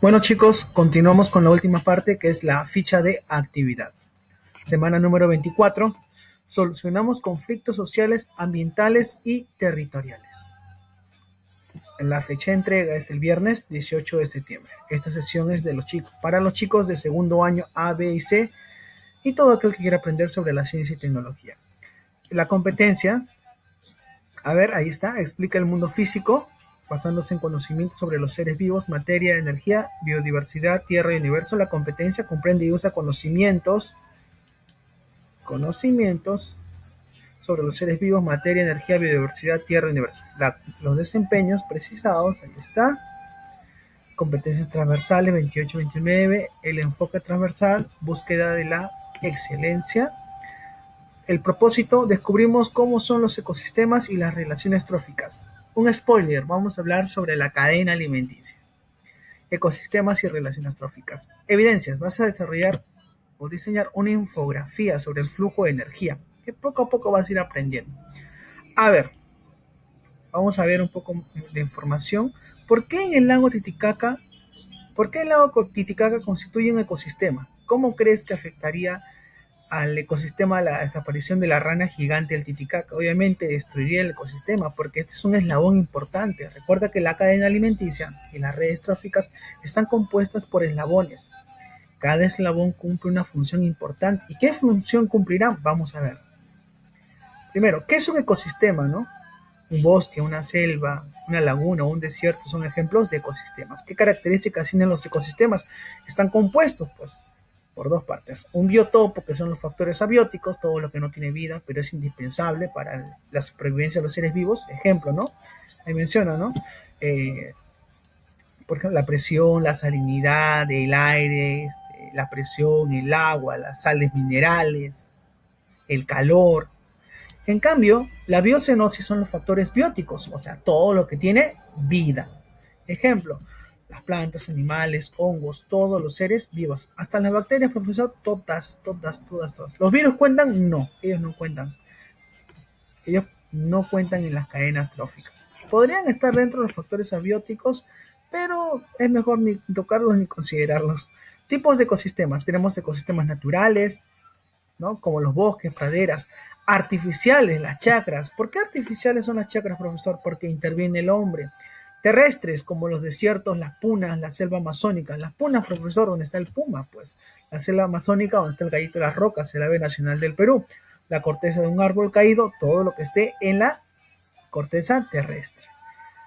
Bueno chicos, continuamos con la última parte que es la ficha de actividad. Semana número 24. Solucionamos conflictos sociales, ambientales y territoriales. La fecha de entrega es el viernes 18 de septiembre. Esta sesión es de los chicos, para los chicos de segundo año A, B y C y todo aquel que quiera aprender sobre la ciencia y tecnología. La competencia, a ver, ahí está, explica el mundo físico, basándose en conocimientos sobre los seres vivos, materia, energía, biodiversidad, tierra y universo. La competencia comprende y usa conocimientos sobre los seres vivos, materia, energía, biodiversidad, tierra y universo. Los desempeños precisados, ahí está. Competencias transversales 28-29, el enfoque transversal, búsqueda de la excelencia. El propósito, descubrimos cómo son los ecosistemas y las relaciones tróficas. Un spoiler, vamos a hablar sobre la cadena alimenticia, ecosistemas y relaciones tróficas. Evidencias, vas a desarrollar o diseñar una infografía sobre el flujo de energía, que poco a poco vas a ir aprendiendo. A ver, vamos a ver un poco de información. ¿Por qué el lago Titicaca constituye un ecosistema? ¿Cómo crees que afectaría al ecosistema la desaparición de la rana gigante del Titicaca? Obviamente destruiría el ecosistema porque este es un eslabón importante. Recuerda que la cadena alimenticia y las redes tróficas están compuestas por eslabones. Cada eslabón cumple una función importante. ¿Y qué función cumplirá? Vamos a ver. Primero, ¿qué es un ecosistema, no? Un bosque, una selva, una laguna o un desierto son ejemplos de ecosistemas. ¿Qué características tienen los ecosistemas? Están compuestos, pues, por dos partes. Un biotopo, que son los factores abióticos, todo lo que no tiene vida, pero es indispensable para la supervivencia de los seres vivos. Ejemplo, ¿no? Ahí menciona, ¿no? Por ejemplo, la presión, la salinidad del aire, la presión, el agua, las sales minerales, el calor. En cambio, la biocenosis son los factores bióticos, o sea, todo lo que tiene vida. Ejemplo, las plantas, animales, hongos, todos los seres vivos. Hasta las bacterias, profesor, todas. ¿Los virus cuentan? No, ellos no cuentan. Ellos no cuentan en las cadenas tróficas. Podrían estar dentro de los factores abióticos, pero es mejor ni tocarlos ni considerarlos. Tipos de ecosistemas. Tenemos ecosistemas naturales, ¿no? Como los bosques, praderas. Artificiales, las chacras. ¿Por qué artificiales son las chacras, profesor? Porque interviene el hombre. Terrestres, como los desiertos, las punas, la selva amazónica. Las punas, profesor, ¿dónde está el puma? Pues la selva amazónica, donde está el gallito de las rocas, el ave nacional del Perú. La corteza de un árbol caído, todo lo que esté en la corteza terrestre.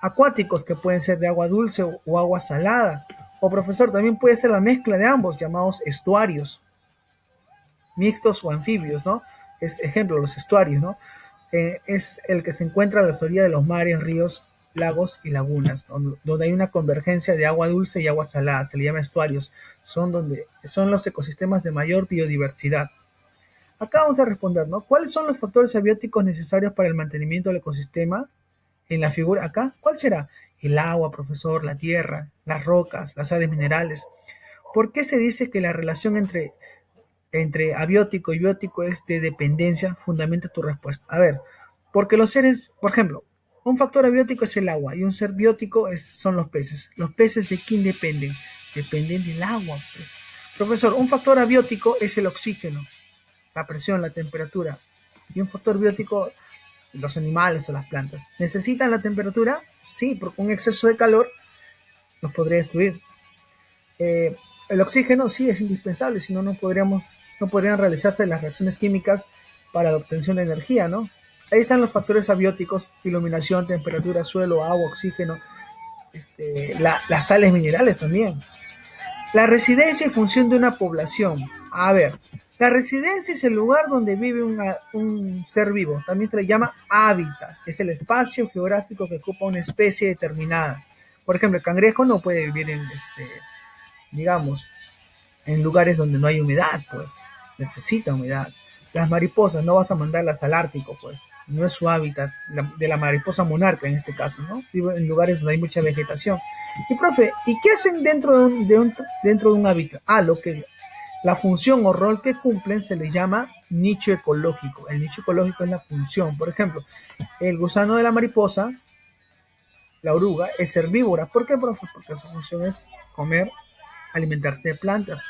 Acuáticos, que pueden ser de agua dulce o agua salada. O, profesor, también puede ser la mezcla de ambos, llamados estuarios, mixtos o anfibios, ¿no? Es ejemplo, los estuarios, ¿no? Es el que se encuentra a la orilla de los mares, ríos, lagos y lagunas, donde hay una convergencia de agua dulce y agua salada, se le llama estuarios, son los ecosistemas de mayor biodiversidad. Acá vamos a responder, ¿no? ¿Cuáles son los factores abióticos necesarios para el mantenimiento del ecosistema? En la figura acá, ¿cuál será? El agua, profesor, la tierra, las rocas, las sales minerales. ¿Por qué se dice que la relación entre abiótico y biótico es de dependencia? Fundamenta tu respuesta. A ver, porque los seres, por ejemplo, un factor abiótico es el agua y un ser biótico son los peces. ¿Los peces de quién dependen? Dependen del agua, pues. Profesor, un factor abiótico es el oxígeno, la presión, la temperatura. Y un factor biótico, los animales o las plantas. ¿Necesitan la temperatura? Sí, porque un exceso de calor nos podría destruir. El oxígeno sí es indispensable, si no, no podrían realizarse las reacciones químicas para la obtención de energía, ¿no? Ahí están los factores abióticos: iluminación, temperatura, suelo, agua, oxígeno, las sales minerales también. La residencia y función de una población. A ver, la residencia es el lugar donde vive un ser vivo. También se le llama hábitat. Es el espacio geográfico que ocupa una especie determinada. Por ejemplo, el cangrejo no puede vivir digamos, en lugares donde no hay humedad, pues. Necesita humedad. Las mariposas, no vas a mandarlas al Ártico, pues. No es su hábitat, de la mariposa monarca en este caso, ¿no? Vive en lugares donde hay mucha vegetación. Y, profe, ¿y qué hacen dentro de un hábitat? La función o rol que cumplen se le llama nicho ecológico. El nicho ecológico es la función. Por ejemplo, el gusano de la mariposa La oruga es herbívora. ¿Por qué, profe? Porque su función es comer, alimentarse de plantas.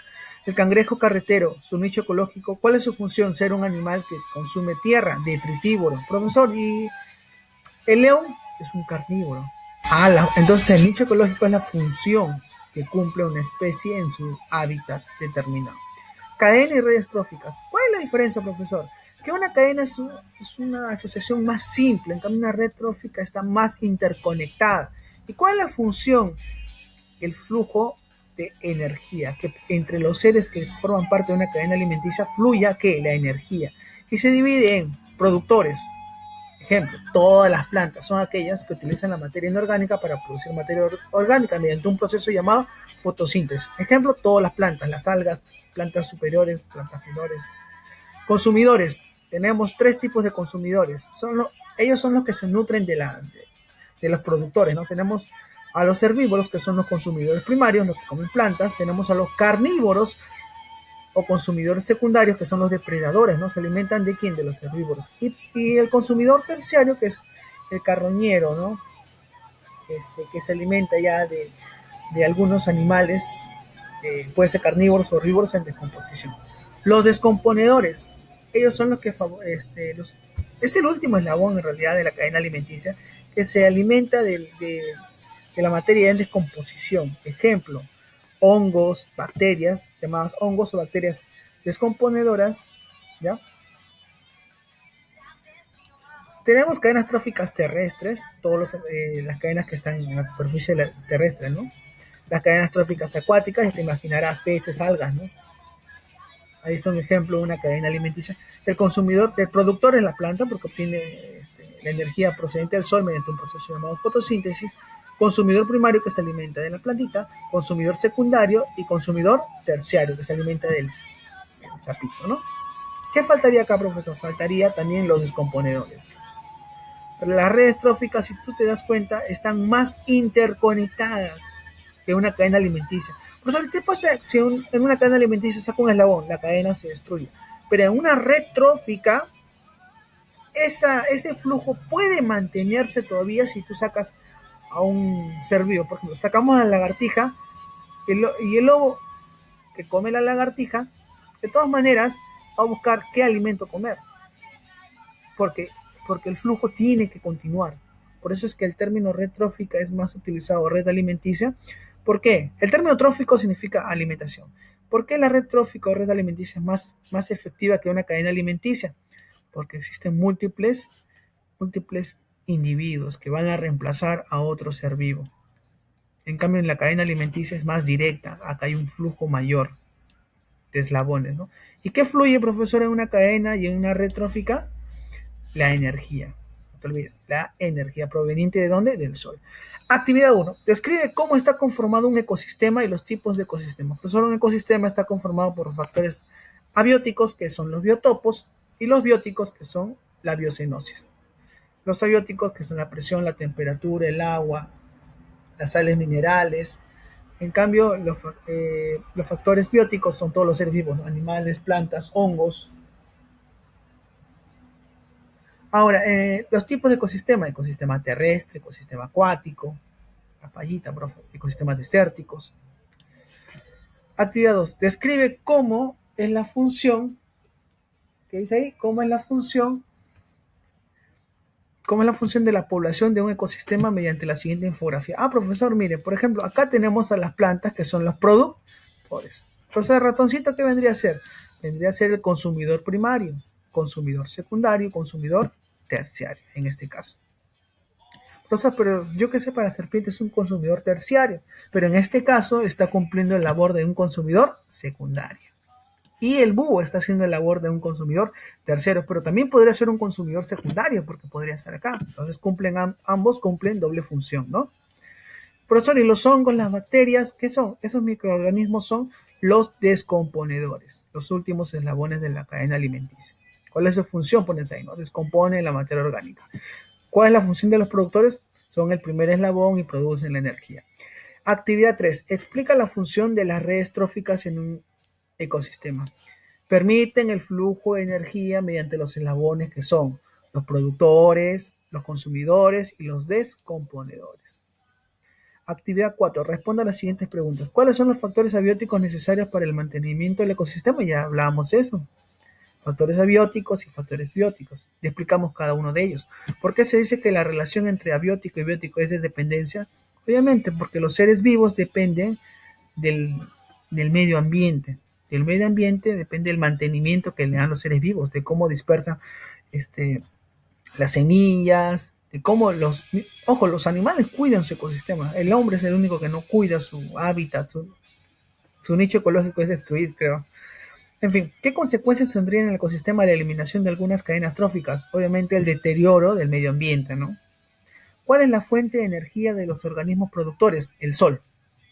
El cangrejo carretero, su nicho ecológico, ¿cuál es su función? Ser un animal que consume tierra, detritívoro. Profesor, y el león es un carnívoro. Entonces el nicho ecológico es la función que cumple una especie en su hábitat determinado. Cadena y redes tróficas. ¿Cuál es la diferencia, profesor? Que una cadena es una asociación más simple, en cambio una red trófica está más interconectada. ¿Y cuál es la función? El flujo de energía, que entre los seres que forman parte de una cadena alimenticia fluya que la energía, y se divide en productores. Ejemplo, todas las plantas son aquellas que utilizan la materia inorgánica para producir materia orgánica mediante un proceso llamado fotosíntesis. Ejemplo, todas las plantas, las algas, plantas superiores, plantas menores. Consumidores. Tenemos tres tipos de consumidores. Ellos son los que se nutren de los productores, ¿no? Tenemos a los herbívoros, que son los consumidores primarios, los que comen plantas. Tenemos a los carnívoros o consumidores secundarios, que son los depredadores, ¿no? Se alimentan de quién, de los herbívoros. Y el consumidor terciario, que es el carroñero, ¿no? Que se alimenta ya de algunos animales, puede ser carnívoros o herbívoros en descomposición. Los descomponedores, ellos son los que es el último eslabón en realidad de la cadena alimenticia, que se alimenta de la materia en descomposición. Ejemplo, hongos, bacterias, llamadas hongos o bacterias descomponedoras, ¿ya? Tenemos cadenas tróficas terrestres, todas las cadenas que están en la superficie terrestre, ¿no? Las cadenas tróficas acuáticas, ya te imaginarás, peces, algas, ¿no? Ahí está un ejemplo de una cadena alimenticia. El consumidor, el productor es la planta, porque obtiene la energía procedente del sol mediante un proceso llamado fotosíntesis. Consumidor primario, que se alimenta de la plantita. Consumidor secundario y consumidor terciario, que se alimenta del sapito, ¿no? ¿Qué faltaría acá, profesor? Faltaría también los descomponedores. Pero las redes tróficas, si tú te das cuenta, están más interconectadas que una cadena alimenticia. Profesor, ¿qué pasa si en una cadena alimenticia saca un eslabón? La cadena se destruye. Pero en una red trófica, ese flujo puede mantenerse todavía si tú sacas a un ser vivo. Por ejemplo, sacamos a la lagartija y el lobo que come la lagartija, de todas maneras, va a buscar qué alimento comer. Porque el flujo tiene que continuar. Por eso es que el término red trófica es más utilizado, red alimenticia. ¿Por qué? El término trófico significa alimentación. ¿Por qué la red trófica o red alimenticia es más efectiva que una cadena alimenticia? Porque existen múltiples individuos que van a reemplazar a otro ser vivo. En cambio, en la cadena alimenticia es más directa. Acá hay un flujo mayor de eslabones, ¿no? ¿Y qué fluye, profesor, en una cadena y en una red trófica? La energía. No te olvides, la energía proveniente de ¿dónde? Del sol. Actividad 1. Describe cómo está conformado un ecosistema y los tipos de ecosistemas. Pues solo un ecosistema está conformado por factores abióticos, que son los biotopos, y los bióticos, que son la biocenosis. Los abióticos, que son la presión, la temperatura, el agua, las sales minerales. En cambio, los factores bióticos son todos los seres vivos, ¿no? Animales, plantas, hongos. Ahora, los tipos de ecosistema terrestre, ecosistema acuático, la payita, profe, ecosistemas desérticos. Actividad 2. Describe cómo es la función, ¿qué dice ahí? Cómo es la función de la población de un ecosistema mediante la siguiente infografía. Profesor, mire, por ejemplo, acá tenemos a las plantas, que son los productores. Entonces, el ratoncito, ¿qué vendría a ser? Vendría a ser el consumidor primario, consumidor secundario, consumidor terciario, en este caso. Entonces, pero yo que sé, para la serpiente es un consumidor terciario, pero en este caso está cumpliendo la labor de un consumidor secundario. Y el búho está haciendo la labor de un consumidor terciario, pero también podría ser un consumidor secundario, porque podría estar acá. Entonces ambos cumplen doble función, ¿no? Profesor, ¿y los hongos, las bacterias, qué son? Esos microorganismos son los descomponedores, los últimos eslabones de la cadena alimenticia. ¿Cuál es su función? Ponen ahí, ¿no? Descomponen la materia orgánica. ¿Cuál es la función de los productores? Son el primer eslabón y producen la energía. Actividad 3. Explica la función de las redes tróficas en un ecosistema. Permiten el flujo de energía mediante los eslabones, que son los productores, los consumidores y los descomponedores. Actividad 4. Responda a las siguientes preguntas. ¿Cuáles son los factores abióticos necesarios para el mantenimiento del ecosistema? Ya hablábamos de eso. Factores abióticos y factores bióticos. Y explicamos cada uno de ellos. ¿Por qué se dice que la relación entre abiótico y biótico es de dependencia? Obviamente, porque los seres vivos dependen del, del medio ambiente. Del medio ambiente depende el mantenimiento que le dan los seres vivos, de cómo dispersan las semillas, de cómo los animales cuidan su ecosistema. El hombre es el único que no cuida su hábitat, su nicho ecológico es destruir, creo. En fin, ¿qué consecuencias tendría en el ecosistema la eliminación de algunas cadenas tróficas? Obviamente el deterioro del medio ambiente, ¿no? ¿Cuál es la fuente de energía de los organismos productores? El sol.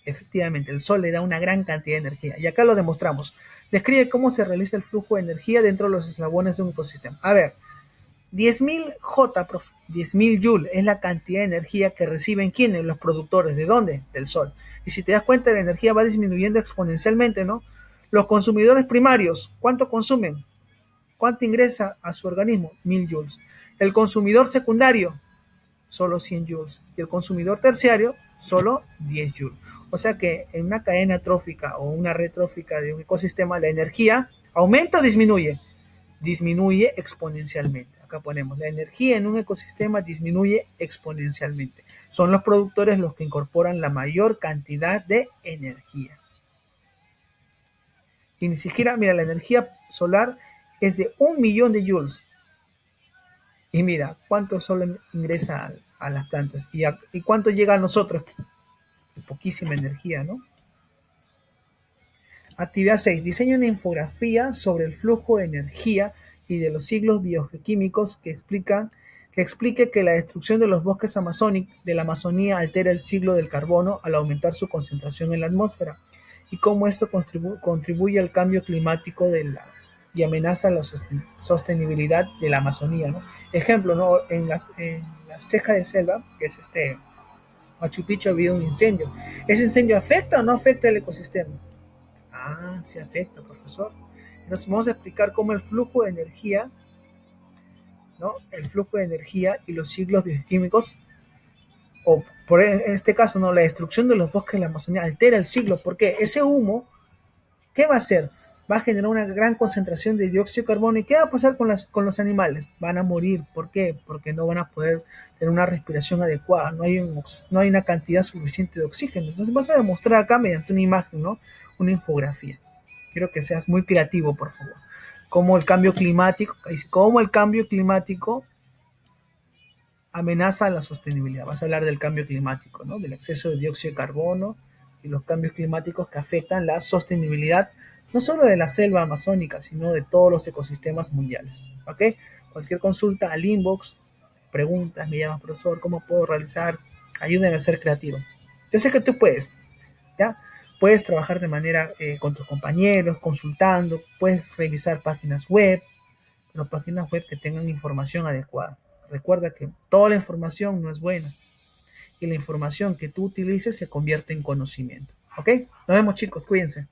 Efectivamente, el sol le da una gran cantidad de energía. Y acá lo demostramos. Describe cómo se realiza el flujo de energía dentro de los eslabones de un ecosistema. A ver, 10.000 J, prof, 10.000 Joule es la cantidad de energía que reciben ¿quiénes? Los productores. ¿De dónde? Del sol. Y si te das cuenta, la energía va disminuyendo exponencialmente, ¿no? Los consumidores primarios, ¿cuánto consumen? ¿Cuánto ingresa a su organismo? 1.000 joules. El consumidor secundario, solo 100 joules. Y el consumidor terciario, solo 10 joules. O sea que en una cadena trófica o una red trófica de un ecosistema, la energía aumenta o disminuye. Disminuye exponencialmente. Acá ponemos, la energía en un ecosistema disminuye exponencialmente. Son los productores los que incorporan la mayor cantidad de energía. Y ni siquiera, mira, la energía solar es de 1.000.000 de joules. Y mira, cuánto sol ingresa a las plantas y cuánto llega a nosotros. Poquísima energía, ¿no? Actividad 6. Diseña una infografía sobre el flujo de energía y de los ciclos bioquímicos que explique que la destrucción de los bosques de la Amazonía altera el ciclo del carbono al aumentar su concentración en la atmósfera y cómo esto contribuye al cambio climático y amenaza la sostenibilidad de la Amazonía, ¿no? Ejemplo, ¿no? En la ceja de selva, que es Machu Picchu, ha habido un incendio. ¿Ese incendio afecta o no afecta el ecosistema? Ah, sí afecta, profesor. Entonces vamos a explicar cómo el flujo de energía, ¿no? El flujo de energía y los ciclos bioquímicos, o por este caso, ¿no? La destrucción de los bosques de la Amazonía altera el ciclo, porque ese humo, ¿qué va a hacer? Va a generar una gran concentración de dióxido de carbono. ¿Y qué va a pasar con los animales? Van a morir. ¿Por qué? Porque no van a poder tener una respiración adecuada. No hay una cantidad suficiente de oxígeno. Entonces vas a demostrar acá mediante una imagen, ¿no? Una infografía. Quiero que seas muy creativo, por favor. Cómo el cambio climático amenaza la sostenibilidad. Vas a hablar del cambio climático, ¿no? Del exceso de dióxido de carbono y los cambios climáticos que afectan la sostenibilidad no solo de la selva amazónica, sino de todos los ecosistemas mundiales. ¿Ok? Cualquier consulta al inbox, preguntas, me llamas, profesor, ¿cómo puedo realizar? Ayúdenme a ser creativo. Yo sé que tú puedes, ¿ya? Puedes trabajar de manera con tus compañeros, consultando, puedes revisar páginas web, pero páginas web que tengan información adecuada. Recuerda que toda la información no es buena y la información que tú utilices se convierte en conocimiento. ¿Ok? Nos vemos, chicos, cuídense.